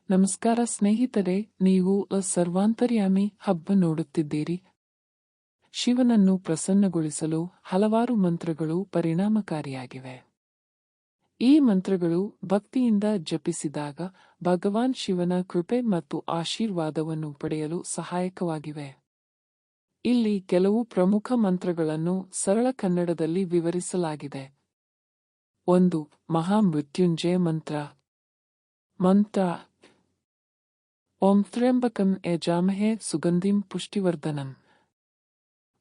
ನಮಸ್ಕಾರ ಸ್ನೇಹಿತರೆ, ನೀವು ಸರ್ವಾಂತರ್ಯಾಮಿ ಹಬ್ಬ ನೋಡುತ್ತಿದ್ದೀರಿ. ಶಿವನನ್ನು ಪ್ರಸನ್ನಗೊಳಿಸಲು ಹಲವಾರು ಮಂತ್ರಗಳು ಪರಿಣಾಮಕಾರಿಯಾಗಿವೆ. ಈ ಮಂತ್ರಗಳು ಭಕ್ತಿಯಿಂದ ಜಪಿಸಿದಾಗ ಭಗವಾನ್ ಶಿವನ ಕೃಪೆ ಮತ್ತು ಆಶೀರ್ವಾದವನ್ನು ಪಡೆಯಲು ಸಹಾಯಕವಾಗಿವೆ. ಇಲ್ಲಿ ಕೆಲವು ಪ್ರಮುಖ ಮಂತ್ರಗಳನ್ನು ಸರಳ ಕನ್ನಡದಲ್ಲಿ ವಿವರಿಸಲಾಗಿದೆ. 1. ಮಹಾಮೃತ್ಯುಂಜಯ ಮಂತ್ರ. ಮಂತ್ರ: ಓಂ ತ್ರ್ಯಂಬಕಂ ಯಜಾಮಹೇ ಸುಗಂಧಿಂ ಪುಷ್ಟಿವರ್ಧನಂ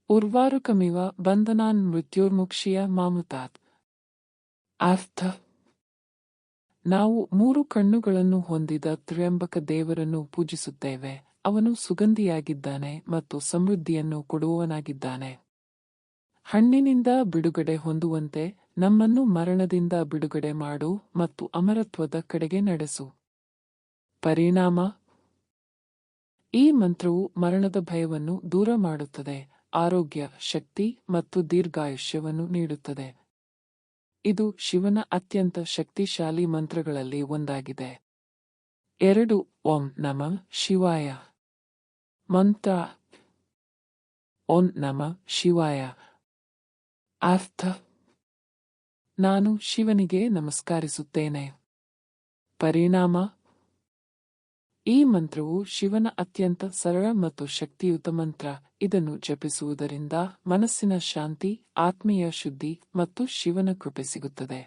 ಉರ್ವಾರುಕಮಿವ ಬಂಧನಾನ್ ಮೃತ್ಯುರ್ಮುಕ್ಷೀಯ ಮಾಮೃತಾತ್. ಅರ್ಥ: ನಾವು 3 ಕಣ್ಣುಗಳನ್ನು ಹೊಂದಿದ ತ್ರ್ಯಂಬಕ ದೇವರನ್ನು ಪೂಜಿಸುತ್ತೇವೆ. ಅವನು ಸುಗಂಧಿಯಾಗಿದ್ದಾನೆ ಮತ್ತು ಸಮೃದ್ಧಿಯನ್ನು ಕೊಡುವವನಾಗಿದ್ದಾನೆ. ಹಣ್ಣಿನಿಂದ ಬಿಡುಗಡೆ ಹೊಂದುವಂತೆ ನಮ್ಮನ್ನು ಮರಣದಿಂದ ಬಿಡುಗಡೆ ಮಾಡು ಮತ್ತು ಅಮರತ್ವದ ಕಡೆಗೆ ನಡೆಸು. ಪರಿಣಾಮ: ಈ ಮಂತ್ರವು ಮರಣದ ಭಯವನ್ನು ದೂರ ಮಾಡುತ್ತದೆ, ಆರೋಗ್ಯ, ಶಕ್ತಿ ಮತ್ತು ದೀರ್ಘಾಯುಷ್ಯವನ್ನು ನೀಡುತ್ತದೆ. ಇದು ಶಿವನ ಅತ್ಯಂತ ಶಕ್ತಿಶಾಲಿ ಮಂತ್ರಗಳಲ್ಲಿ ಒಂದಾಗಿದೆ. 2. ಓಂ ನಮಃ ಶಿವಾಯ. ಮಂತ್ರ: ಓಂ ನಮಃ ಶಿವಾಯ. ಅರ್ಥ: ನಾನು ಶಿವನಿಗೆ ನಮಸ್ಕರಿಸುತ್ತೇನೆ. ಪರಿಣಾಮ: ಈ ಮಂತ್ರವು ಶಿವನ ಅತ್ಯಂತ ಸರಳ ಮತ್ತು ಶಕ್ತಿಯುತ ಮಂತ್ರ. ಇದನ್ನು ಜಪಿಸುವುದರಿಂದ ಮನಸ್ಸಿನ ಶಾಂತಿ, ಆತ್ಮೀಯ ಶುದ್ಧಿ ಮತ್ತು ಶಿವನ ಕೃಪೆ ಸಿಗುತ್ತದೆ.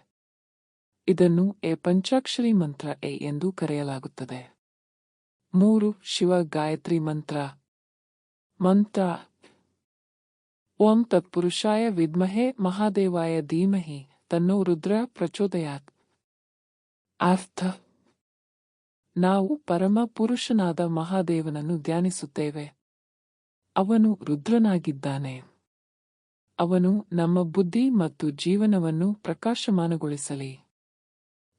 ಇದನ್ನು ಪಂಚಾಕ್ಷರಿ ಮಂತ್ರ ಎಂದು ಕರೆಯಲಾಗುತ್ತದೆ. 3. ಶಿವ ಗಾಯತ್ರಿ ಮಂತ್ರ. ಮಂತ್ರ: ಓಂ ತತ್ಪುರುಷಾಯ ವಿದ್ಮಹೇ ಮಹಾದೇವಾಯ ಧೀಮಹಿ ತನ್ನೋ ರುದ್ರ ಪ್ರಚೋದಯಾತ್. ಅರ್ಥ: ನಾವು ಪರಮ ಪುರುಷನಾದ ಮಹಾದೇವನನ್ನು ಧ್ಯಾನಿಸುತ್ತೇವೆ. ಅವನು ರುದ್ರನಾಗಿದ್ದಾನೆ. ಅವನು ನಮ್ಮ ಬುದ್ಧಿ ಮತ್ತು ಜೀವನವನ್ನು ಪ್ರಕಾಶಮಾನಗೊಳಿಸಲಿ.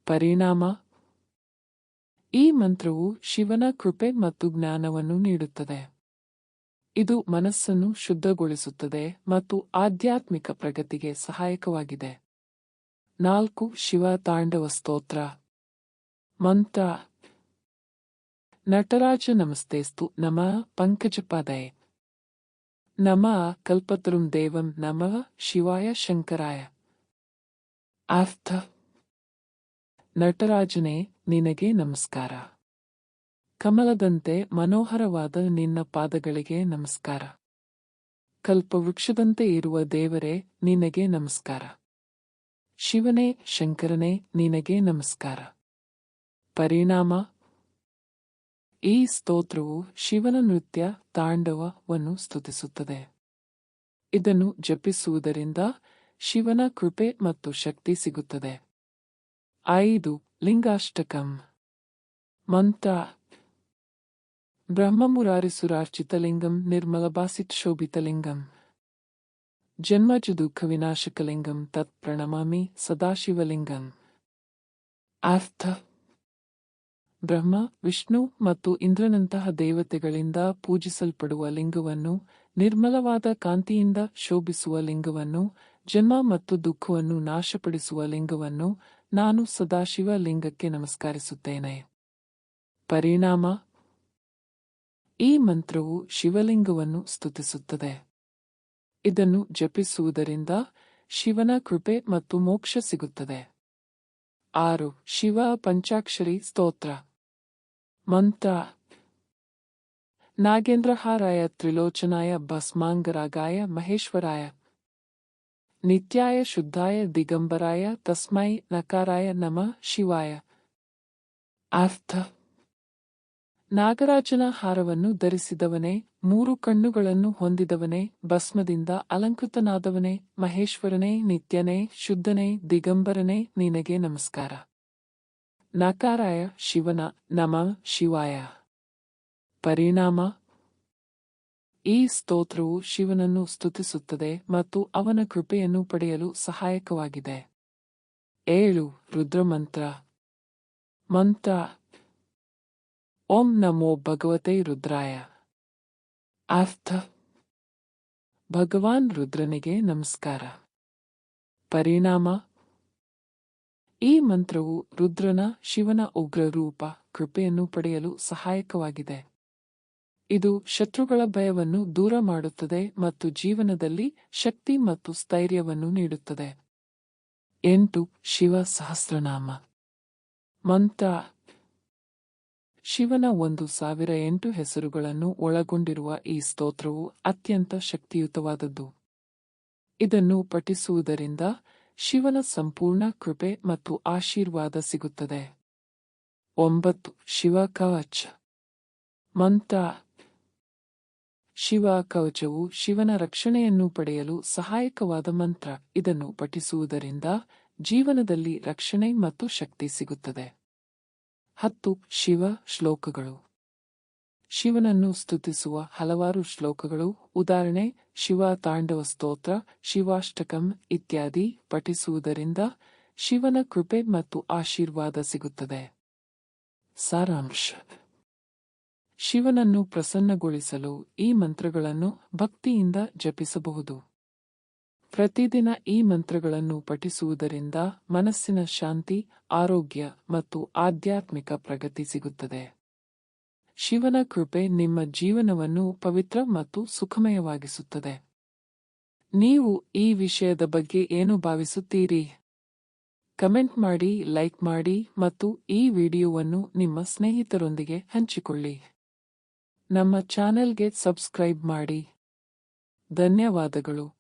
ಪರಿಣಾಮ: ಈ ಮಂತ್ರವು ಶಿವನ ಕೃಪೆ ಮತ್ತು ಜ್ಞಾನವನ್ನು ನೀಡುತ್ತದೆ. ಇದು ಮನಸ್ಸನ್ನು ಶುದ್ಧಗೊಳಿಸುತ್ತದೆ ಮತ್ತು ಆಧ್ಯಾತ್ಮಿಕ ಪ್ರಗತಿಗೆ ಸಹಾಯಕವಾಗಿದೆ. 4. ಶಿವ ತಾಂಡವ ಸ್ತೋತ್ರ. ಮಂತ್ರ: ನಟರಾಜ ನಮಸ್ತೇಸ್ತು ನಮಃ ಪಂಕಜಪಾದಯೇ ನಮಃ ಕಲ್ಪತರುಂ ದೇವಂ ನಮಃ ಶಿವಾಯ ಶಂಕರಾಯ. ಅರ್ಥ: ನಟರಾಜನೇ, ನಿನಗೆ ನಮಸ್ಕಾರ. ಕಮಲದಂತೆ ಮನೋಹರವಾದ ನಿನ್ನ ಪಾದಗಳಿಗೆ ನಮಸ್ಕಾರ. ಕಲ್ಪವೃಕ್ಷದಂತೆ ಇರುವ ದೇವರೇ, ನಿನಗೆ ನಮಸ್ಕಾರ. ಶಿವನೇ, ಶಂಕರನೇ, ನಿನಗೆ ನಮಸ್ಕಾರ. ಪರಿಣಾಮ: ಈ ಸ್ತೋತ್ರವು ಶಿವನ ನೃತ್ಯ ತಾಂಡವವನ್ನು ಸ್ತುತಿಸುತ್ತದೆ. ಇದನ್ನು ಜಪಿಸುವುದರಿಂದ ಶಿವನ ಕೃಪೆ ಮತ್ತು ಶಕ್ತಿ ಸಿಗುತ್ತದೆ. 5. ಲಿಂಗಾಷ್ಟಕಂ. ಮಂತ್ರ: ಬ್ರಹ್ಮಮುರಾರಿಸುರಾರ್ಚಿತಲಿಂಗಂ ನಿರ್ಮಲಭಾಸಿತಶೋಭಿತಲಿಂಗಂ ಜನ್ಮಜ ದುಃಖ ವಿನಾಶಕಲಿಂಗಂ ತತ್ ಪ್ರಣಮಾಮಿ ಸದಾಶಿವಲಿಂಗಂ. ಅರ್ಥ: ಬ್ರಹ್ಮ, ವಿಷ್ಣು ಮತ್ತು ಇಂದ್ರನಂತಹ ದೇವತೆಗಳಿಂದ ಪೂಜಿಸಲ್ಪಡುವ ಲಿಂಗವನ್ನು, ನಿರ್ಮಲವಾದ ಕಾಂತಿಯಿಂದ ಶೋಭಿಸುವ ಲಿಂಗವನ್ನು, ಜನ್ಮ ಮತ್ತು ದುಃಖವನ್ನು ನಾಶಪಡಿಸುವ ಲಿಂಗವನ್ನು ನಾನು ಸದಾಶಿವ ಲಿಂಗಕ್ಕೆ ನಮಸ್ಕರಿಸುತ್ತೇನೆ. ಪರಿಣಾಮ: ಈ ಮಂತ್ರವು ಶಿವಲಿಂಗವನ್ನು ಸ್ತುತಿಸುತ್ತದೆ. ಇದನ್ನು ಜಪಿಸುವುದರಿಂದ ಶಿವನ ಕೃಪೆ ಮತ್ತು ಮೋಕ್ಷ ಸಿಗುತ್ತದೆ. 6. ಶಿವ ಪಂಚಾಕ್ಷರಿ ಸ್ತೋತ್ರ. ಮಂತ್ರ: ನಾಗೇಂದ್ರಹಾರಾಯ ತ್ರಿಲೋಚನಾಯ ಭಸ್ಮಾಂಗರಾಗಾಯ ಮಹೇಶ್ವರಾಯ ನಿತ್ಯಾಯ ಶುದ್ಧಾಯ ದಿಗಂಬರಾಯ ತಸ್ಮೈ ನಕಾರಾಯ ನಮಃ ಶಿವಾಯ. ಅರ್ಥ: ನಾಗರಾಜನ ಹಾರವನ್ನು ಧರಿಸಿದವನೇ, 3 ಕಣ್ಣುಗಳನ್ನು ಹೊಂದಿದವನೇ, ಭಸ್ಮದಿಂದ ಅಲಂಕೃತನಾದವನೇ, ಮಹೇಶ್ವರನೇ, ನಿತ್ಯನೇ, ಶುದ್ಧನೇ, ದಿಗಂಬರನೇ, ನಿನಗೆ ನಮಸ್ಕಾರ. ನಕಾರಾಯ ಶಿವನ ನಮಃ ಶಿವಾಯ. ಪರಿಣಾಮ: ಈ ಸ್ತೋತ್ರವು ಶಿವನನ್ನು ಸ್ತುತಿಸುತ್ತದೆ ಮತ್ತು ಅವನ ಕೃಪೆಯನ್ನು ಪಡೆಯಲು ಸಹಾಯಕವಾಗಿದೆ. 7. ರುದ್ರಮಂತ್ರ. ಮಂತ್ರ: ಓಂ ನಮೋ ಭಗವತೆ ರುದ್ರಾಯ. ಅರ್ಥ: ಭಗವಾನ್ ರುದ್ರನಿಗೆ ನಮಸ್ಕಾರ. ಪರಿಣಾಮ: ಈ ಮಂತ್ರವು ರುದ್ರನ ಶಿವನ ಉಗ್ರ ರೂಪ ಕೃಪೆಯನ್ನು ಪಡೆಯಲು ಸಹಾಯಕವಾಗಿದೆ. ಇದು ಶತ್ರುಗಳ ಭಯವನ್ನು ದೂರ ಮಾಡುತ್ತದೆ ಮತ್ತು ಜೀವನದಲ್ಲಿ ಶಕ್ತಿ ಮತ್ತು ಸ್ಥೈರ್ಯವನ್ನು ನೀಡುತ್ತದೆ. 8. ಶಿವ ಸಹಸ್ರನಾಮ ಮಂತ್ರ. ಶಿವನ 1008 ಹೆಸರುಗಳನ್ನು ಒಳಗೊಂಡಿರುವ ಈ ಸ್ತೋತ್ರವು ಅತ್ಯಂತ ಶಕ್ತಿಯುತವಾದದ್ದು. ಇದನ್ನು ಪಠಿಸುವುದರಿಂದ ಶಿವನ ಸಂಪೂರ್ಣ ಕೃಪೆ ಮತ್ತು ಆಶೀರ್ವಾದ ಸಿಗುತ್ತದೆ. 9. ಶಿವ ಕವಚ ಮಂತ್ರ. ಶಿವ ಕವಚವು ಶಿವನ ರಕ್ಷಣೆಯನ್ನು ಪಡೆಯಲು ಸಹಾಯಕವಾದ ಮಂತ್ರ. ಇದನ್ನು ಪಠಿಸುವುದರಿಂದ ಜೀವನದಲ್ಲಿ ರಕ್ಷಣೆ ಮತ್ತು ಶಕ್ತಿ ಸಿಗುತ್ತದೆ. 10. ಶಿವ ಶ್ಲೋಕಗಳು. ಶಿವನನ್ನು ಸ್ತುತಿಸುವ ಹಲವಾರು ಶ್ಲೋಕಗಳು, ಉದಾಹರಣೆ ಶಿವ ತಾಂಡವ ಸ್ತೋತ್ರ, ಶಿವಾಷ್ಟಕಂ ಇತ್ಯಾದಿ ಪಠಿಸುವುದರಿಂದ ಶಿವನ ಕೃಪೆ ಮತ್ತು ಆಶೀರ್ವಾದ ಸಿಗುತ್ತದೆ. ಸಾರಾಂಶ. ಶಿವನನ್ನು ಪ್ರಸನ್ನಗೊಳಿಸಲು ಈ ಮಂತ್ರಗಳನ್ನು ಭಕ್ತಿಯಿಂದ ಜಪಿಸಬಹುದು. ಪ್ರತಿದಿನ ಈ ಮಂತ್ರಗಳನ್ನು ಪಠಿಸುವುದರಿಂದ ಮನಸ್ಸಿನ ಶಾಂತಿ, ಆರೋಗ್ಯ ಮತ್ತು ಆಧ್ಯಾತ್ಮಿಕ ಪ್ರಗತಿ ಸಿಗುತ್ತದೆ. ಶಿವನ ಕೃಪೆ ನಿಮ್ಮ ಜೀವನವನ್ನು ಪವಿತ್ರ ಮತ್ತು ಸುಖಮಯವಾಗಿಸುತ್ತದೆ. ನೀವು ಈ ವಿಷಯದ ಬಗ್ಗೆ ಏನು ಭಾವಿಸುತ್ತೀರಿ? ಕಮೆಂಟ್ ಮಾಡಿ, ಲೈಕ್ ಮಾಡಿ ಮತ್ತು ಈ ವಿಡಿಯೋವನ್ನು ನಿಮ್ಮ ಸ್ನೇಹಿತರೊಂದಿಗೆ ಹಂಚಿಕೊಳ್ಳಿ. ನಮ್ಮ ಚಾನೆಲ್ಗೆ ಸಬ್ಸ್ಕ್ರೈಬ್ ಮಾಡಿ. ಧನ್ಯವಾದಗಳು.